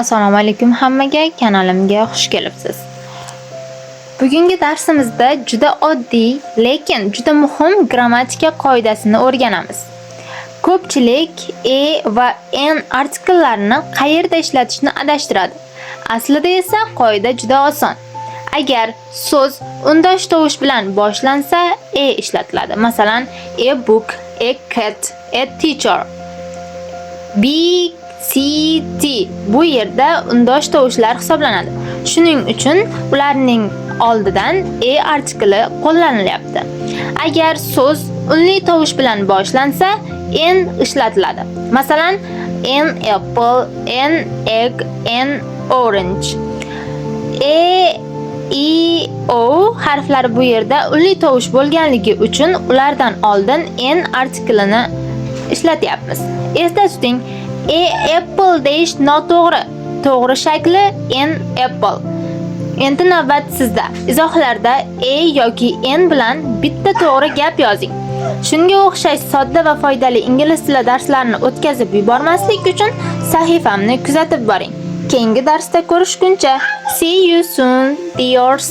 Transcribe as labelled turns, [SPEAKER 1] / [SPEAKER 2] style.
[SPEAKER 1] Assalomu alaykum hammaga, kanalimga xush kelibsiz. Bugungi darsimizda juda oddiy, lekin juda muhim grammatika qoidasini o'rganamiz. Ko'pchilik va n artikellarini qayerda ishlatishni adashtiradi. Aslida esa qoida juda oson. Agar so'z undosh tovush bilan boshlansa, ishlatiladi. Masalan, a book, a cat, a teacher. Big CT bu yerda undosh tovushlar hisoblanadi. Shuning uchun ularning oldidan artikli qo'llanilyapti. Agar so'z unli tovush bilan boshlansa, n ishlatiladi. Masalan, an apple, an egg, an orange. O harflari bu yerda unli tovush bo'lganligi uchun ulardan oldin n artiklini ishlatyapmiz. Esda tuting, apple deyish noto'g'ri. To'g'ri shakli an apple. Endi navbat sizda. Izohlarda yoki n bilan bitta to'g'ri gap yozing. Shunga o'xshash sodda va foydali ingliz tili darslarini o'tkazib yubormaslik uchun sahifamni kuzatib boring. Keyingi darsda ko'rishguncha, see you soon, dears.